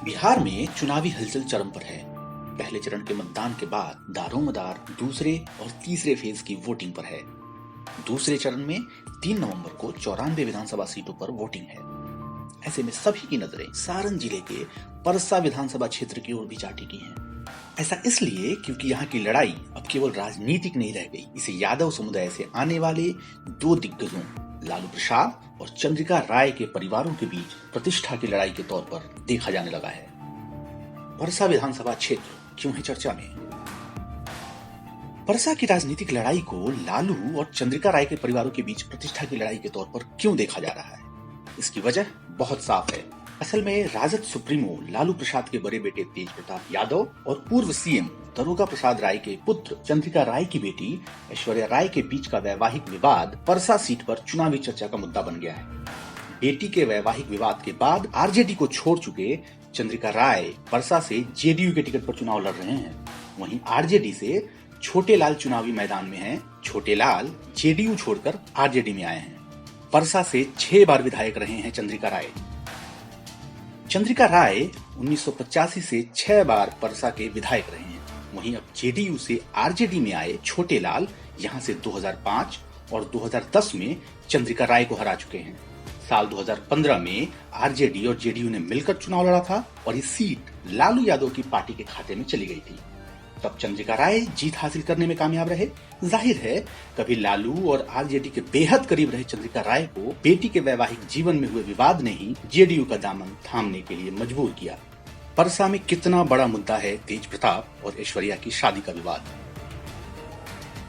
बिहार में चुनावी हलचल चरम पर है। पहले चरण के मतदान के बाद दारोमदार दूसरे और तीसरे फेज की वोटिंग पर है। दूसरे चरण में 3 नवंबर को 94 विधानसभा सीटों पर वोटिंग है। ऐसे में सभी की नजरें सारण जिले के परसा विधानसभा क्षेत्र की ओर भी जा टिकी हैं। ऐसा इसलिए क्योंकि यहाँ की लड़ाई अब केवल राजनीतिक नहीं रह गई, इसे यादव समुदाय से आने वाले 2 दिग्गजों लालू प्रसाद और चंद्रिका राय के परिवारों के बीच प्रतिष्ठा की लड़ाई के तौर पर देखा जाने लगा है। परसा विधानसभा क्षेत्र क्यों है चर्चा में? परसा की राजनीतिक लड़ाई को लालू और चंद्रिका राय के परिवारों के बीच प्रतिष्ठा की लड़ाई के तौर पर क्यों देखा जा रहा है? इसकी वजह बहुत साफ है। असल में राजद सुप्रीमो लालू प्रसाद के बड़े बेटे तेज प्रताप यादव और पूर्व सीएम दारोगा प्रसाद राय के पुत्र चंद्रिका राय की बेटी ऐश्वर्या राय के बीच का वैवाहिक विवाद परसा सीट पर चुनावी चर्चा का मुद्दा बन गया है। बेटी के वैवाहिक विवाद के बाद आरजेडी को छोड़ चुके चंद्रिका राय परसा से जेडीयू के टिकट पर चुनाव लड़ रहे हैं। वहीं आरजेडी से छोटे लाल चुनावी मैदान में हैं। छोटे लाल जेडीयू छोड़कर आरजेडी में आए हैं। परसा से 6 बार विधायक रहे हैं चंद्रिका राय। चंद्रिका राय 1985 से 6 बार परसा के विधायक रहे हैं। वहीं अब जेडीयू से आरजेडी में आए छोटे लाल यहां से 2005 और 2010 में चंद्रिका राय को हरा चुके हैं। साल 2015 में आरजेडी और जेडीयू ने मिलकर चुनाव लड़ा था और ये सीट लालू यादव की पार्टी के खाते में चली गई थी। तब चंद्रिका राय जीत हासिल करने में कामयाब रहे। जाहिर है कभी लालू और आरजेडी के बेहद करीब रहे चंद्रिका राय को बेटी के वैवाहिक जीवन में हुए विवाद ने ही जेडीयू का दामन थामने के लिए मजबूर किया। परसा में कितना बड़ा मुद्दा है तेज प्रताप और ऐश्वर्या की शादी का विवाद?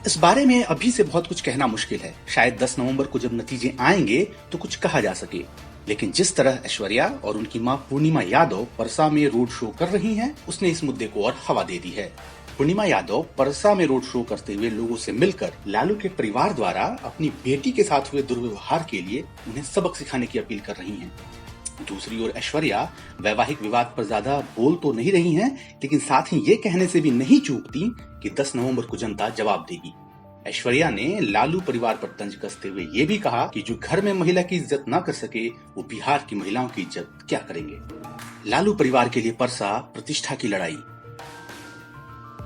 इस बारे में अभी से बहुत कुछ कहना मुश्किल है। शायद 10 नवंबर को जब नतीजे आएंगे तो कुछ कहा जा सके। लेकिन जिस तरह ऐश्वर्या और उनकी मां पूर्णिमा यादव परसा में रोड शो कर रही हैं, उसने इस मुद्दे को और हवा दे दी है। पूर्णिमा यादव परसा में रोड शो करते हुए लोगों से मिलकर लालू के परिवार द्वारा अपनी बेटी के साथ हुए दुर्व्यवहार के लिए उन्हें सबक सिखाने की अपील कर रही हैं। दूसरी ओर ऐश्वर्या वैवाहिक विवाद पर ज्यादा बोल तो नहीं रही हैं, लेकिन साथ ही ये कहने से भी नहीं चूकती कि 10 नवंबर को जनता जवाब देगी। ऐश्वर्या ने लालू परिवार पर तंज कसते हुए ये भी कहा कि जो घर में महिला की इज्जत न कर सके वो बिहार की महिलाओं की इज्जत क्या करेंगे। लालू परिवार के लिए परसा प्रतिष्ठा की लड़ाई।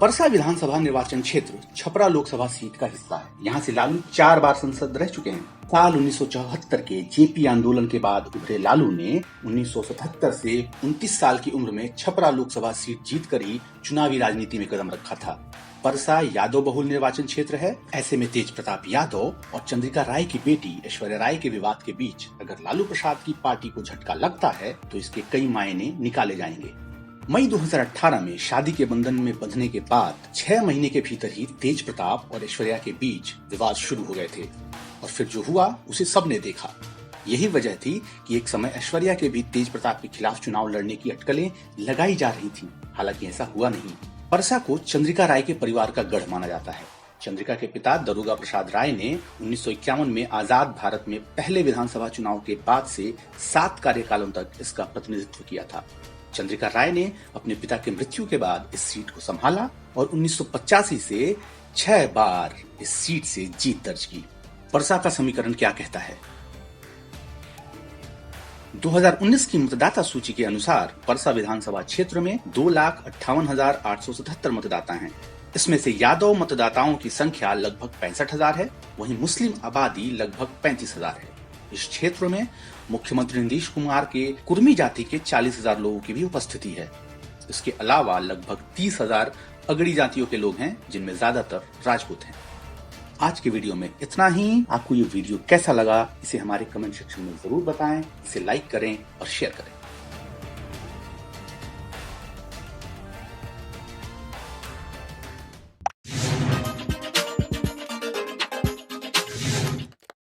परसा विधानसभा निर्वाचन क्षेत्र छपरा लोकसभा सीट का हिस्सा है। यहाँ से लालू 4 बार सांसद रह चुके हैं। साल 1974 के जेपी आंदोलन के बाद उभरे लालू ने 1977 से 29 साल की उम्र में छपरा लोकसभा सीट जीतकर ही चुनावी राजनीति में कदम रखा था। परसा यादव बहुल निर्वाचन क्षेत्र है। ऐसे में तेज प्रताप यादव और चंद्रिका राय की बेटी ऐश्वर्या राय के विवाद के बीच अगर लालू प्रसाद की पार्टी को झटका लगता है तो इसके कई मायने निकाले जाएंगे। मई 2018 में शादी के बंधन में बंधने के बाद 6 महीने के भीतर ही तेज प्रताप और ऐश्वर्या के बीच विवाद शुरू हो गए थे और फिर जो हुआ उसे सबने देखा। यही वजह थी कि एक समय ऐश्वर्या के भी तेज प्रताप के खिलाफ चुनाव लड़ने की अटकलें लगाई जा रही थी। हालांकि ऐसा हुआ नहीं। परसा को चंद्रिका राय के परिवार का गढ़ माना जाता है। चंद्रिका के पिता दारोगा प्रसाद राय ने 1951 में आजाद भारत में पहले विधानसभा चुनाव के बाद से 7 कार्यकालों तक इसका प्रतिनिधित्व किया था। चंद्रिका राय ने अपने पिता के मृत्यु के बाद इस सीट को संभाला और 1985 से 6 बार इस सीट से जीत दर्ज की। परसा का समीकरण क्या कहता है? 2019 की मतदाता सूची के अनुसार परसा विधानसभा क्षेत्र में 2,58,877 मतदाता हैं। इसमें से यादव मतदाताओं की संख्या लगभग 65,000 है। वहीं मुस्लिम आबादी लगभग 35,000 है। इस क्षेत्र में मुख्यमंत्री नीतीश कुमार के कुर्मी जाति के 40,000 लोगों की भी उपस्थिति है। इसके अलावा लगभग 30,000 अगड़ी जातियों के लोग हैं, जिनमें ज्यादातर राजपूत हैं। आज के वीडियो में इतना ही। आपको ये वीडियो कैसा लगा इसे हमारे कमेंट सेक्शन में जरूर बताएं। इसे लाइक करें और शेयर करें।